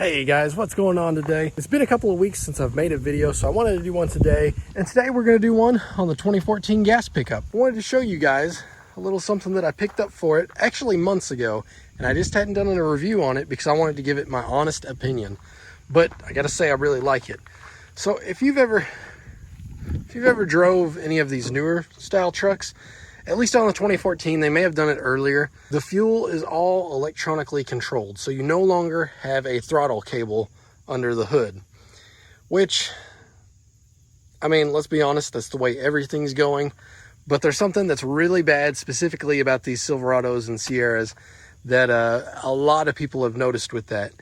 Hey guys, what's going on today? It's been a couple of weeks since I've made a video, so I wanted to do one today. And today we're going to do one on the 2014 gas pickup. I wanted to show you guys a little something that I picked up for it actually months ago, and I just hadn't done a review on it because I wanted to give it my honest opinion. But I gotta say I really like it. So if you've ever drove any of these newer style trucks, at least on the 2014, they may have done it earlier. The fuel is all electronically controlled, so you no longer have a throttle cable under the hood, which, I mean, let's be honest, that's the way everything's going. But there's something that's really bad specifically about these Silverados and Sierras that a lot of people have noticed with that.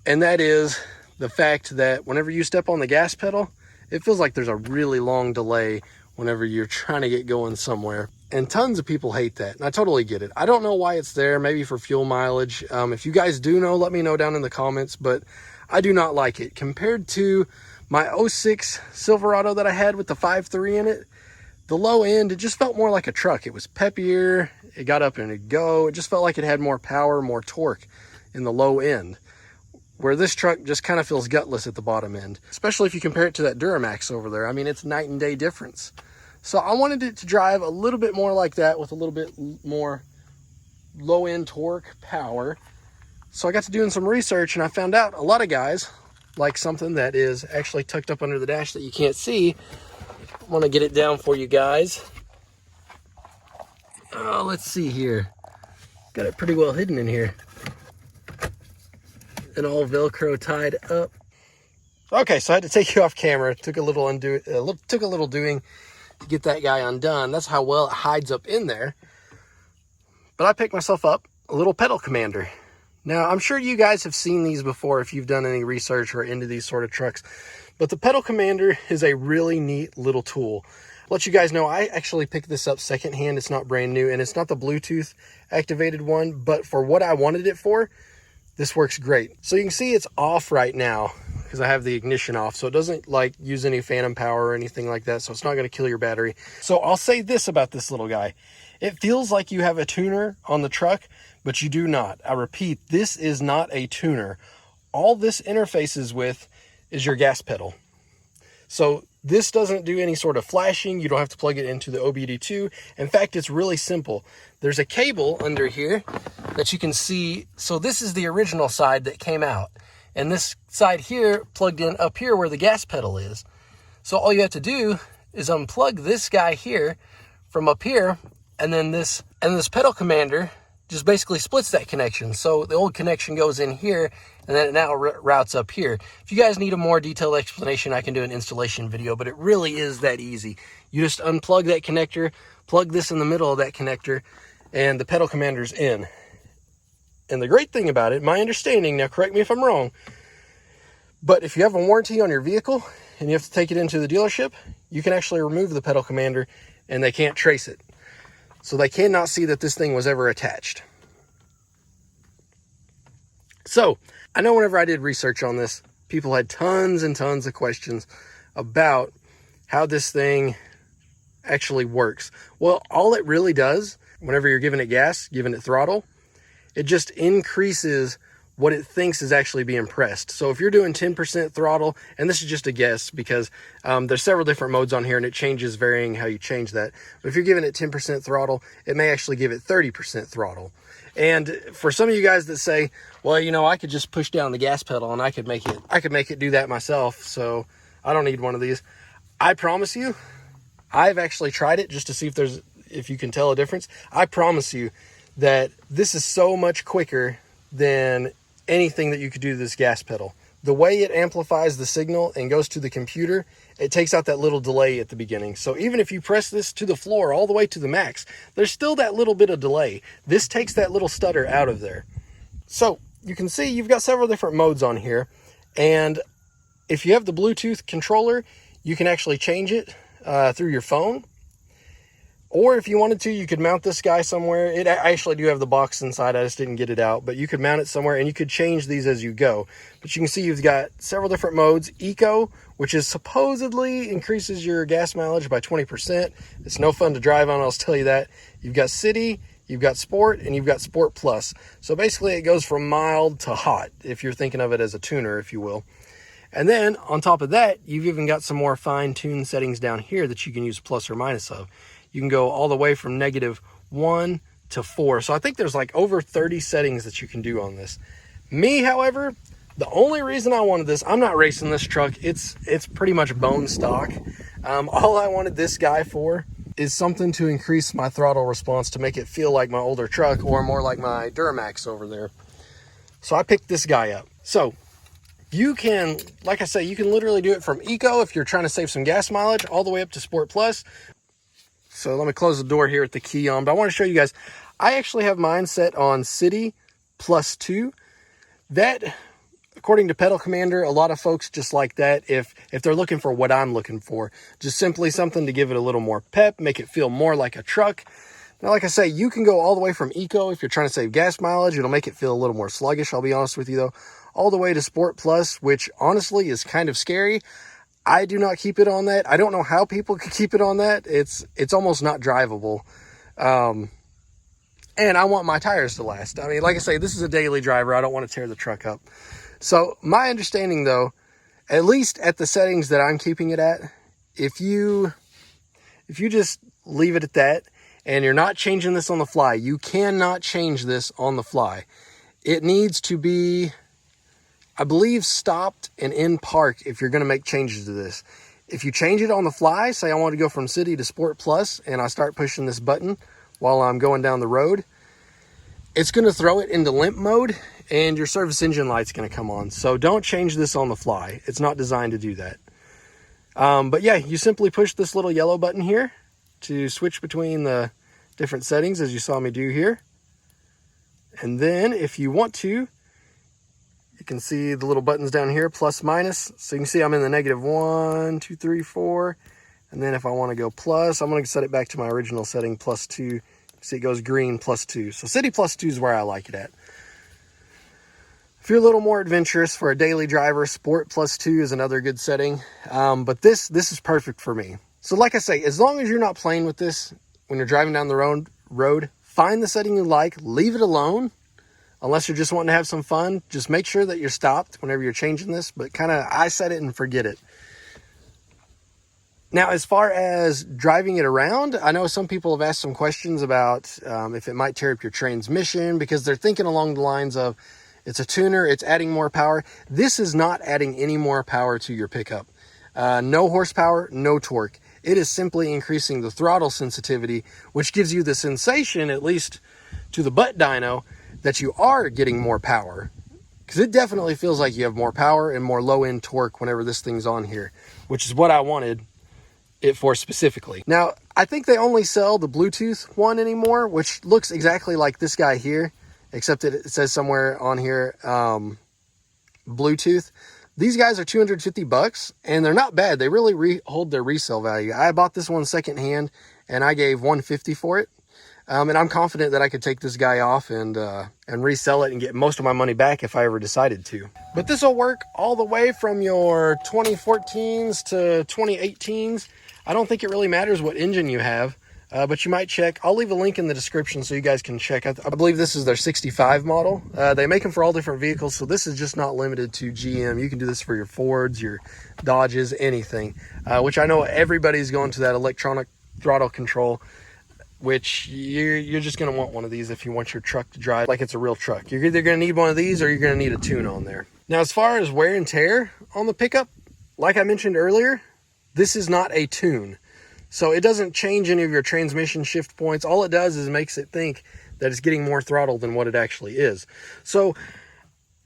And that is the fact that whenever you step on the gas pedal, it feels like there's a really long delay whenever you're trying to get going somewhere. And tons of people hate that, and I totally get it. I don't know why it's there, maybe for fuel mileage. If you guys do know, let me know down in the comments, but I do not like it. Compared to my 06 Silverado that I had with the 5.3 in it, the low end, it just felt more like a truck. It was peppier, it got up and it'd go. It just felt like it had more power, more torque in the low end, where this truck just kind of feels gutless at the bottom end, especially if you compare it to that Duramax over there. I mean, it's night and day difference. So I wanted it to drive a little bit more like that with a little bit more low end torque power. So I got to doing some research, and I found out a lot of guys like something that is actually tucked up under the dash that you can't see. I want to get it down for you guys. Oh, let's see here. Got it pretty well hidden in here. And all Velcro tied up. Okay, so I had to take you off camera. Took a little doing to get that guy undone. That's how well it hides up in there. But I picked myself up a little pedal commander. Now, I'm sure you guys have seen these before if you've done any research or into these sort of trucks. But the pedal commander is a really neat little tool. I'll let you guys know, I actually picked this up secondhand. It's not brand new, and it's not the Bluetooth activated one. But for what I wanted it for, this works great. So you can see it's off right now because I have the ignition off, so it doesn't like use any phantom power or anything like that, so it's not going to kill your battery. So I'll say this about this little guy. It feels like you have a tuner on the truck, but you do not. I repeat, this is not a tuner. All this interfaces with is your gas pedal. So this doesn't do any sort of flashing. You don't have to plug it into the OBD2. In fact, it's really simple. There's a cable under here that you can see. So this is the original side that came out. And this side here plugged in up here where the gas pedal is. So all you have to do is unplug this guy here from up here, and then this pedal commander just basically splits that connection. So the old connection goes in here, and then it now routes up here. If you guys need a more detailed explanation, I can do an installation video, but it really is that easy. You just unplug that connector, plug this in the middle of that connector, and the pedal commander's in. And the great thing about it, my understanding, now correct me if I'm wrong, but if you have a warranty on your vehicle and you have to take it into the dealership, you can actually remove the pedal commander and they can't trace it. So they cannot see that this thing was ever attached. So I know whenever I did research on this, people had tons and tons of questions about how this thing actually works. Well, all it really does, whenever you're giving it gas, giving it throttle, it just increases what it thinks is actually being pressed. So if you're doing 10% throttle, and this is just a guess because there's several different modes on here and it changes varying how you change that. But if you're giving it 10% throttle, it may actually give it 30% throttle. And for some of you guys that say, well, you know, I could just push down the gas pedal and I could make it do that myself, so I don't need one of these. I promise you, I've actually tried it just to see if you can tell a difference. I promise you that this is so much quicker than anything that you could do to this gas pedal. The way it amplifies the signal and goes to the computer, it takes out that little delay at the beginning. So even if you press this to the floor all the way to the max, there's still that little bit of delay. This takes that little stutter out of there. So you can see you've got several different modes on here. And if you have the Bluetooth controller, you can actually change it through your phone. Or if you wanted to, you could mount this guy somewhere. I actually do have the box inside. I just didn't get it out. But you could mount it somewhere, and you could change these as you go. But you can see you've got several different modes. Eco, which is supposedly increases your gas mileage by 20%. It's no fun to drive on, I'll tell you that. You've got City, you've got Sport, and you've got Sport Plus. So basically it goes from mild to hot, if you're thinking of it as a tuner, if you will. And then on top of that, you've even got some more fine-tuned settings down here that you can use plus or minus of. You can go all the way from -1 to 4. So I think there's like over 30 settings that you can do on this. Me, however, the only reason I wanted this, I'm not racing this truck. It's pretty much bone stock. All I wanted this guy for is something to increase my throttle response to make it feel like my older truck or more like my Duramax over there. So I picked this guy up. So you can, like I say, you can literally do it from Eco if you're trying to save some gas mileage all the way up to Sport Plus. So let me close the door here with the key on, but I want to show you guys, I actually have mine set on City +2. That, according to Pedal Commander, a lot of folks just like that if they're looking for what I'm looking for. Just simply something to give it a little more pep, make it feel more like a truck. Now, like I say, you can go all the way from Eco if you're trying to save gas mileage. It'll make it feel a little more sluggish, I'll be honest with you though. All the way to Sport Plus, which honestly is kind of scary. I do not keep it on that. I don't know how people could keep it on that. It's almost not drivable. And I want my tires to last. I mean, like I say, this is a daily driver. I don't want to tear the truck up. So my understanding though, at least at the settings that I'm keeping it at, if you just leave it at that and you're not changing this on the fly, you cannot change this on the fly. It needs to be, I believe, stopped and in park if you're going to make changes to this. If you change it on the fly, say I want to go from City to Sport Plus, and I start pushing this button while I'm going down the road, it's going to throw it into limp mode, and your service engine light's going to come on. So don't change this on the fly. It's not designed to do that. But yeah, you simply push this little yellow button here to switch between the different settings, as you saw me do here. And then if you want to, you can see the little buttons down here, plus, minus. So you can see I'm in the -1, 2, 3, 4. And then if I want to go plus, I'm going to set it back to my original setting, +2. See, it goes green, +2. So City +2 is where I like it at. If you're a little more adventurous for a daily driver, Sport +2 is another good setting. But this is perfect for me. So like I say, as long as you're not playing with this when you're driving down the road, find the setting you like, leave it alone. Unless you're just wanting to have some fun, just make sure that you're stopped whenever you're changing this, but kind of I set it and forget it. Now, as far as driving it around, I know some people have asked some questions about if it might tear up your transmission, because they're thinking along the lines of, it's a tuner, it's adding more power. This is not adding any more power to your pickup. No horsepower, no torque. It is simply increasing the throttle sensitivity, which gives you the sensation, at least to the butt dyno, that you are getting more power, because it definitely feels like you have more power and more low-end torque whenever this thing's on here, which is what I wanted it for specifically. Now, I think they only sell the Bluetooth one anymore, which looks exactly like this guy here, except that it says somewhere on here Bluetooth. These guys are $250, and they're not bad. They really hold their resale value. I bought this one secondhand, and I gave $150 for it. And I'm confident that I could take this guy off and resell it and get most of my money back if I ever decided to. But this will work all the way from your 2014s to 2018s. I don't think it really matters what engine you have, but you might check. I'll leave a link in the description so you guys can check. I believe this is their 65 model. They make them for all different vehicles, so this is just not limited to GM. You can do this for your Fords, your Dodges, anything, which I know everybody's going to that electronic throttle control, which you're just going to want one of these if you want your truck to drive like it's a real truck. You're either going to need one of these or you're going to need a tune on there. Now, as far as wear and tear on the pickup, like I mentioned earlier, this is not a tune. So it doesn't change any of your transmission shift points. All it does is makes it think that it's getting more throttle than what it actually is. So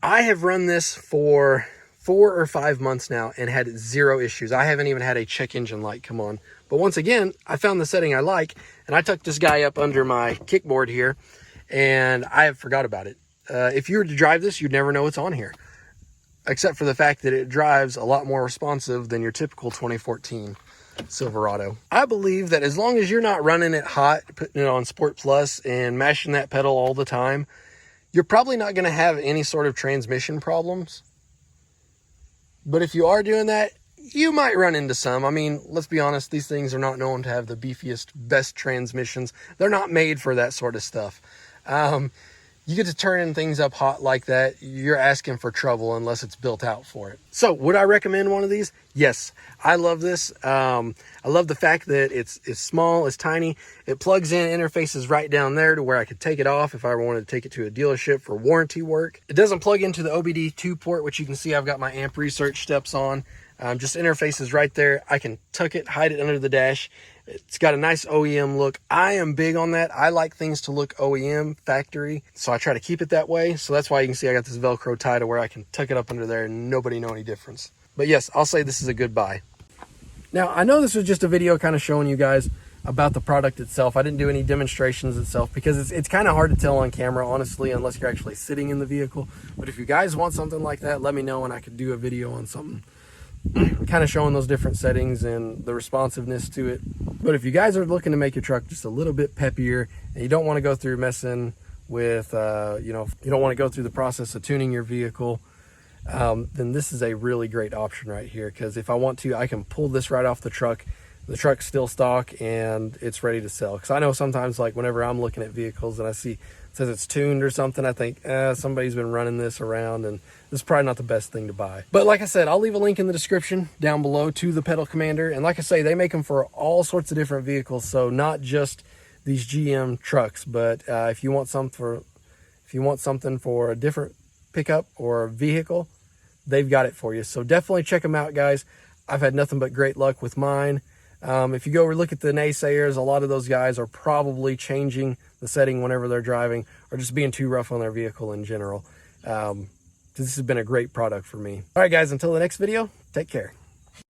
I have run this for 4 or 5 months now and had 0 issues. I haven't even had a check engine light come on. But once again, I found the setting I like, and I tucked this guy up under my kickboard here, and I have forgot about it. If you were to drive this, you'd never know it's on here, except for the fact that it drives a lot more responsive than your typical 2014 Silverado. I believe that as long as you're not running it hot, putting it on Sport Plus and mashing that pedal all the time, you're probably not going to have any sort of transmission problems. But if you are doing that, you might run into some. I mean, let's be honest, these things are not known to have the beefiest, best transmissions. They're not made for that sort of stuff. You get to turning things up hot like that, you're asking for trouble unless it's built out for it. So would I recommend one of these? Yes, I love this. I love the fact that it's small, it's tiny. It plugs in, interfaces right down there to where I could take it off if I ever wanted to take it to a dealership for warranty work. It doesn't plug into the OBD2 port, which you can see I've got my amp research steps on. Just interfaces right there. I can tuck it, hide it under the dash. It's got a nice OEM look. I am big on that. I like things to look OEM, factory, so I try to keep it that way. So that's why you can see I got this Velcro tie to where I can tuck it up under there and nobody know any difference. But yes, I'll say this is a good buy. Now, I know this was just a video kind of showing you guys about the product itself. I didn't do any demonstrations itself because it's kind of hard to tell on camera, honestly, unless you're actually sitting in the vehicle. But if you guys want something like that, let me know and I could do a video on something kind of showing those different settings and the responsiveness to it. But if you guys are looking to make your truck just a little bit peppier and you don't want to go through messing with, you don't want to go through the process of tuning your vehicle, then this is a really great option right here. Because if I want to, I can pull this right off the truck. The truck's still stock and it's ready to sell. Because I know sometimes, like whenever I'm looking at vehicles and I see it says it's tuned or something, I think somebody's been running this around and this is probably not the best thing to buy. But like I said, I'll leave a link in the description down below to the Pedal Commander. And like I say, they make them for all sorts of different vehicles, so not just these GM trucks. But if you want something for a different pickup or vehicle, they've got it for you. So definitely check them out, guys. I've had nothing but great luck with mine. If you go look at the naysayers, a lot of those guys are probably changing the setting whenever they're driving or just being too rough on their vehicle in general. This has been a great product for me. All right, guys, until the next video, take care.